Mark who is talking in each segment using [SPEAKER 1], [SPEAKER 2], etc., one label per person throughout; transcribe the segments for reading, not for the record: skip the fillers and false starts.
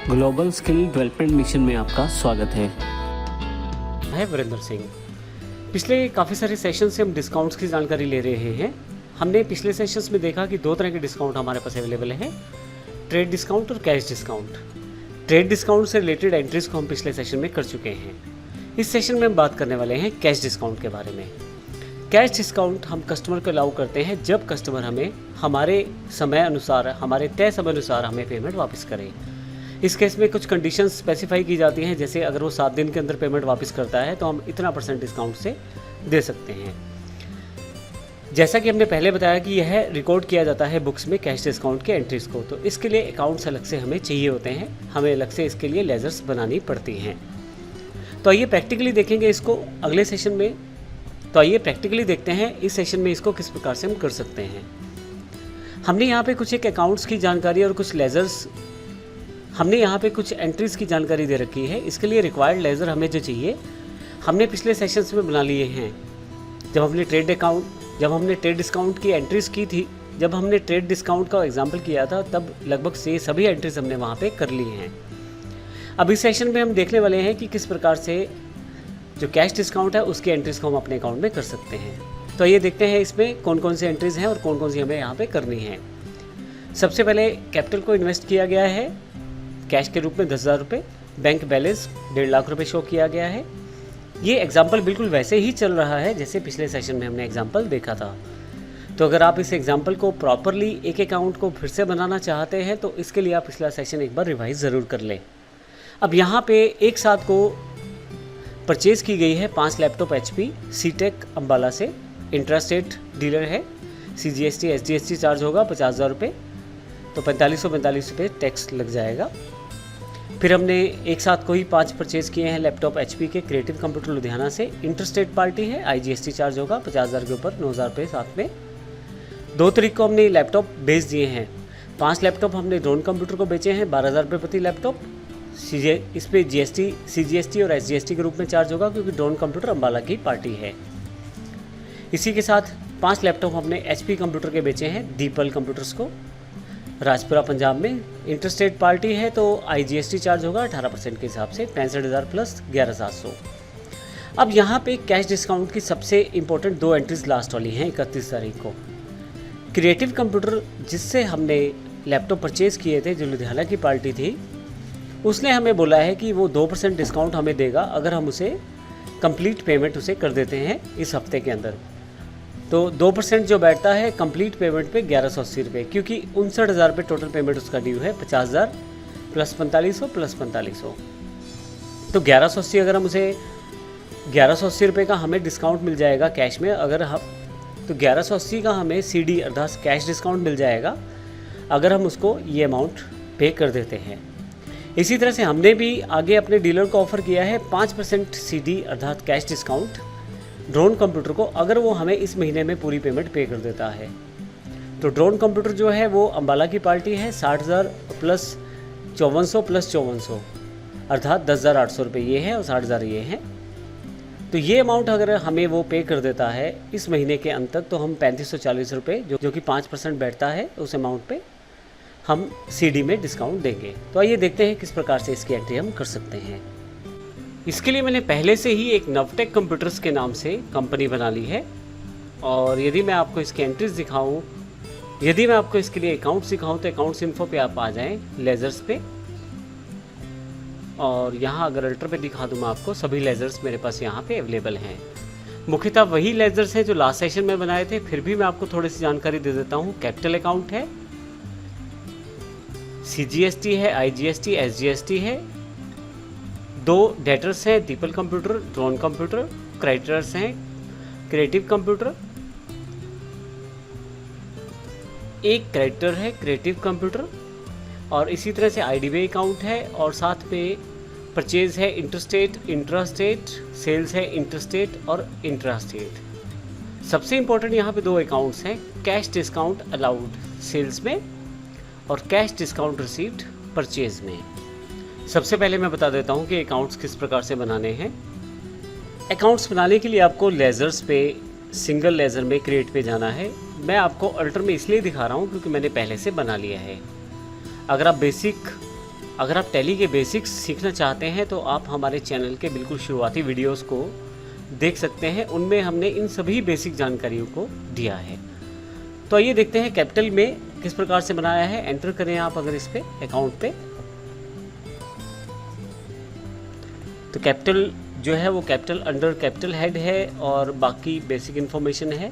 [SPEAKER 1] Global skill development mission में आपका स्वागत है।
[SPEAKER 2] मैं वीरेंद्र सिंह। पिछले काफ़ी सारे सेशन से हम डिस्काउंट्स की जानकारी ले रहे हैं। हमने पिछले सेशंस में देखा कि दो तरह के डिस्काउंट हमारे पास अवेलेबल है, ट्रेड डिस्काउंट और कैश डिस्काउंट। ट्रेड डिस्काउंट से रिलेटेड एंट्रीज को हम पिछले सेशन में कर चुके हैं। इस सेशन में हम बात करने वाले हैं कैश डिस्काउंट के बारे में। कैश डिस्काउंट हम कस्टमर को अलाउ करते हैं जब कस्टमर हमें हमारे समय अनुसार, हमारे तय समय अनुसार हमें पेमेंट वापस करे। इस केस में कुछ कंडीशंस स्पेसिफाई की जाती हैं, जैसे अगर वो 7 दिन के अंदर पेमेंट वापस करता है तो हम इतना % डिस्काउंट से दे सकते हैं। जैसा कि हमने पहले बताया कि यह रिकॉर्ड किया जाता है बुक्स में कैश डिस्काउंट के एंट्रीज़ को, तो इसके लिए अकाउंट्स अलग से हमें चाहिए होते हैं, हमें अलग से इसके लिए लेजर्स बनानी पड़ती हैं। तो आइए प्रैक्टिकली देखेंगे इसको अगले सेशन में। तो आइए प्रैक्टिकली देखते हैं इस सेशन में इसको किस प्रकार से हम कर सकते हैं। हमने यहाँ पे कुछ एक अकाउंट्स की जानकारी और कुछ लेजर्स, हमने यहाँ पे कुछ एंट्रीज़ की जानकारी दे रखी है। इसके लिए रिक्वायर्ड लेज़र हमें जो चाहिए हमने पिछले सेशंस में बना लिए हैं। जब हमने ट्रेड डिस्काउंट की एंट्रीज़ की थी, जब हमने ट्रेड डिस्काउंट का एग्जांपल किया था, तब लगभग से सभी एंट्रीज़ हमने वहाँ पे कर ली हैं। अब इस सेशन में हम देखने वाले हैं कि किस प्रकार से जो कैश डिस्काउंट है उसकी एंट्रीज़ को हम अपने अकाउंट में कर सकते हैं। तो ये देखते हैं इसमें कौन कौन सी एंट्रीज़ हैं और कौन कौन सी हमें यहाँ पर करनी है। सबसे पहले कैपिटल को इन्वेस्ट किया गया है कैश के रूप में 10,000 रुपये। बैंक बैलेंस 1.5 लाख रुपये शो किया गया है। ये एग्जाम्पल बिल्कुल वैसे ही चल रहा है जैसे पिछले सेशन में हमने एग्जाम्पल देखा था। तो अगर आप इस एग्जाम्पल को प्रॉपरली एक अकाउंट को फिर से बनाना चाहते हैं तो इसके लिए आप पिछला सेशन एक बार रिवाइज ज़रूर कर लें। अब यहाँ पे एक साथ को परचेज़ की गई है 5 लैपटॉप HP सीटेक अम्बाला से। इंट्रास्टेट डीलर है। CGST SGST चार्ज होगा 50,000 रुपये, तो 4545 रुपये टैक्स लग जाएगा। फिर हमने एक साथ कोई 5 परचेज़ किए हैं लैपटॉप HP के क्रिएटिव कंप्यूटर लुधियाना से। इंटरस्टेट पार्टी है। IGST चार्ज होगा 50,000 के ऊपर 9,000 रुपये साथ में। 2 तारीख को हमने लैपटॉप बेच दिए हैं। 5 लैपटॉप हमने ड्रोन कंप्यूटर को बेचे हैं 12,000 रुपये प्रति लैपटॉप। इस पर CGST और SGST के रूप में चार्ज होगा क्योंकि ड्रोन कंप्यूटर अम्बाला की पार्टी है। इसी के साथ 5 लैपटॉप हमने HP कंप्यूटर के बेचे हैं दीपल कंप्यूटर्स को, राजपुरा पंजाब में। इंटरस्टेट पार्टी है तो IGST चार्ज होगा 18% के हिसाब से 65,000 प्लस 11,700। अब यहाँ पे कैश डिस्काउंट की सबसे इम्पोर्टेंट 2 एंट्रीज लास्ट वाली हैं 31 तारीख को। क्रिएटिव कंप्यूटर जिससे हमने लैपटॉप परचेज़ किए थे, जो लुधियाना की पार्टी थी, उसने हमें बोला है कि वो 2% डिस्काउंट हमें देगा अगर हम उसे कंप्लीट पेमेंट उसे कर देते हैं इस हफ्ते के अंदर। तो 2% जो बैठता है कंप्लीट पेमेंट पे 1180 रुपये, क्योंकि 59,000 रुपये टोटल पेमेंट उसका ड्यू है। 50,000 प्लस 4500 प्लस 4500, तो 1180। अगर हम उसे 1180 रुपये का हमें डिस्काउंट मिल जाएगा कैश में, अगर हम तो 1180 का हमें CD अर्थात कैश डिस्काउंट मिल जाएगा अगर हम उसको ये अमाउंट पे कर देते हैं। इसी तरह से हमने भी आगे अपने डीलर को ऑफ़र किया है 5% CD अर्थात कैश डिस्काउंट ड्रोन कंप्यूटर को, अगर वो हमें इस महीने में पूरी पेमेंट पे कर देता है। तो ड्रोन कंप्यूटर जो है वो अम्बाला की पार्टी है। 60,000 प्लस 5400 प्लस 5400 अर्थात 10,800 रुपये ये है और 60,000 ये हैं। तो ये अमाउंट अगर हमें वो पे कर देता है इस महीने के अंत तक, तो हम 3540 रुपये जो कि 5% बैठता है उस अमाउंट पे हम CD में डिस्काउंट देंगे। तो आइए देखते हैं किस प्रकार से इसकी एंट्री हम कर सकते हैं। इसके लिए मैंने पहले से ही एक नवटेक कंप्यूटर्स के नाम से कंपनी बना ली है, और यदि मैं आपको इसकी एंट्रीज दिखाऊं, यदि मैं आपको इसके लिए अकाउंट्स दिखाऊं तो अकाउंट्स इन्फो पे आप आ जाएं, लेजर्स पे, और यहाँ अगर अल्टर पे दिखा दूँ मैं आपको, सभी लेजर्स मेरे पास यहाँ पे अवेलेबल हैं। मुख्यतः वही लेजर्स हैं जो लास्ट सेशन में बनाए थे, फिर भी मैं आपको थोड़ी सी जानकारी दे देता हूँ। कैपिटल अकाउंट है, CGST है, IGST SGST है, 2 डेटर्स हैं the people computer drone computer, creditors हैं क्रिएटिव कंप्यूटर, एक क्रेडिटर है क्रिएटिव कंप्यूटर, और इसी तरह से IDB अकाउंट है, और साथ में परचेज है इंटरस्टेट, इंट्रास्टेट, सेल्स है इंटरस्टेट और इंट्रास्टेट। सबसे इम्पोर्टेंट यहाँ पे 2 अकाउंट्स हैं, कैश डिस्काउंट अलाउड सेल्स में और कैश डिस्काउंट रिसीव्ड परचेज में। सबसे पहले मैं बता देता हूँ कि अकाउंट्स किस प्रकार से बनाने हैं। अकाउंट्स बनाने के लिए आपको लेजर्स पे, सिंगल लेजर में क्रिएट पे जाना है। मैं आपको अल्टर में इसलिए दिखा रहा हूँ क्योंकि मैंने पहले से बना लिया है। अगर आप बेसिक अगर आप टैली के बेसिक्स सीखना चाहते हैं तो आप हमारे चैनल के बिल्कुल शुरुआती वीडियोस को देख सकते हैं, उनमें हमने इन सभी बेसिक जानकारियों को दिया है। तो आइए देखते हैं कैपिटल में किस प्रकार से बनाया है। एंटर करें आप अगर इस पे अकाउंट पे, तो कैपिटल जो है वो कैपिटल अंडर कैपिटल हेड है और बाकी बेसिक इन्फॉर्मेशन है।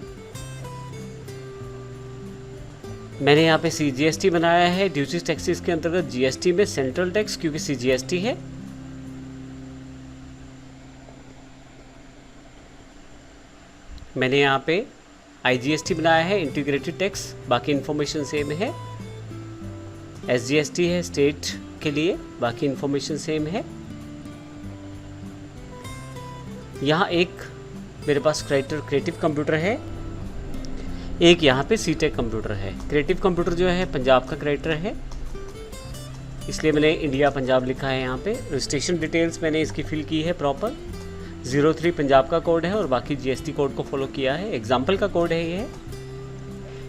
[SPEAKER 2] मैंने यहाँ पे CGST बनाया है, ड्यूटीज टैक्सेस के अंतर्गत GST में सेंट्रल टैक्स, क्योंकि CGST है। मैंने यहाँ पे IGST बनाया है, इंटीग्रेटेड टैक्स, बाकी इन्फॉर्मेशन सेम है। SGST है स्टेट के लिए, बाकी इन्फॉर्मेशन सेम है। यहाँ एक मेरे पास क्रिएटिव कंप्यूटर है, एक यहाँ पे CTEC कंप्यूटर है। क्रिएटिव कंप्यूटर जो है पंजाब का क्रिएटर है, इसलिए मैंने इंडिया पंजाब लिखा है। यहाँ पे रजिस्ट्रेशन डिटेल्स मैंने इसकी फिल की है प्रॉपर। 03 पंजाब का कोड है और बाकी GST कोड को फॉलो किया है। एग्जाम्पल का कोड है ये।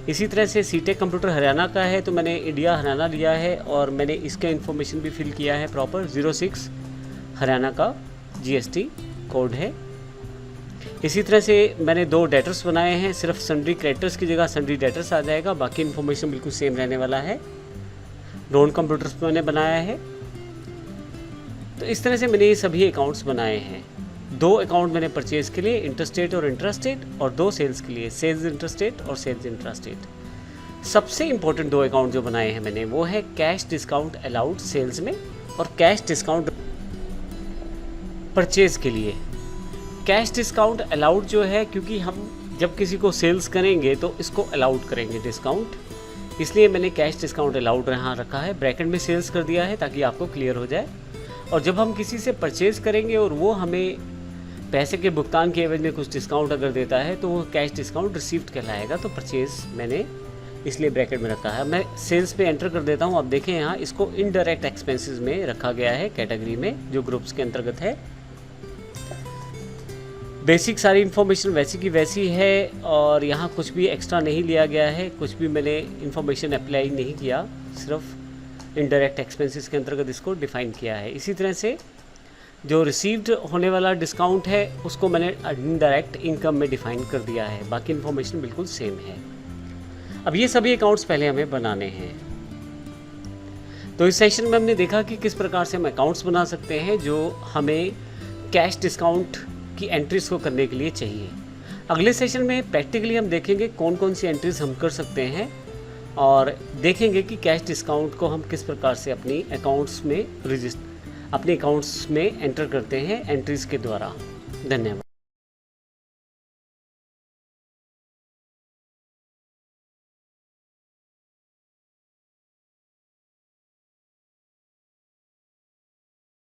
[SPEAKER 2] इसी तरह से CTEC कंप्यूटर हरियाणा का है, तो मैंने इंडिया हरियाणा लिया है और मैंने इसका इन्फॉर्मेशन भी फिल किया है प्रॉपर। 06 हरियाणा का GST कोड है। इसी तरह से मैंने 2 डेटर्स बनाए हैं, सिर्फ सन्ड्री क्रेडिटर्स की जगह सन्ड्री डेटर्स आ जाएगा, बाकी इन्फॉर्मेशन बिल्कुल सेम रहने वाला है। नॉन कंप्यूटर्स मैंने बनाया है। तो इस तरह से मैंने ये सभी अकाउंट्स बनाए हैं। 2 अकाउंट मैंने परचेज के लिए, इंटरस्टेट और इंट्रास्टेट, और 2 सेल्स के लिए, सेल्स इंटरस्टेट और सेल्स इंट्रास्टेट। सबसे इंपॉर्टेंट 2 अकाउंट जो बनाए हैं मैंने, वो है कैश डिस्काउंट अलाउड सेल्स में और कैश डिस्काउंट परचेज के लिए। कैश डिस्काउंट अलाउड जो है, क्योंकि हम जब किसी को सेल्स करेंगे तो इसको अलाउड करेंगे डिस्काउंट, इसलिए मैंने कैश डिस्काउंट अलाउड यहाँ रखा है। ब्रैकेट में सेल्स कर दिया है ताकि आपको क्लियर हो जाए। और जब हम किसी से परचेज करेंगे और वो हमें पैसे के भुगतान के एवज में कुछ डिस्काउंट अगर देता है तो वो कैश डिस्काउंट रिसीव्ड कहलाएगा। तो परचेज मैंने इसलिए ब्रैकेट में रखा है। मैं सेल्स पे एंटर कर देता हूँ। आप देखें यहाँ इसको इनडायरेक्ट एक्सपेंसेस में रखा गया है कैटेगरी में, जो ग्रुप्स के अंतर्गत है। बेसिक सारी इन्फॉर्मेशन वैसी की वैसी है और यहाँ कुछ भी एक्स्ट्रा नहीं लिया गया है, कुछ भी मैंने इन्फॉर्मेशन अप्लाई नहीं किया, सिर्फ इनडायरेक्ट एक्सपेंसेस के अंतर्गत इसको डिफाइन किया है। इसी तरह से जो रिसीव्ड होने वाला डिस्काउंट है उसको मैंने इनडायरेक्ट इनकम में डिफाइन कर दिया है, बाकी इन्फॉर्मेशन बिल्कुल सेम है। अब ये सभी अकाउंट्स पहले हमें बनाने हैं। तो इस सेशन में हमने देखा कि किस प्रकार से हम अकाउंट्स बना सकते हैं जो हमें कैश डिस्काउंट की एंट्रीज को करने के लिए चाहिए। अगले सेशन में प्रैक्टिकली हम देखेंगे कौन कौन सी एंट्रीज हम कर सकते हैं और देखेंगे कि कैश डिस्काउंट को हम किस प्रकार से अपनी अकाउंट्स में एंटर करते हैं एंट्रीज के द्वारा। धन्यवाद।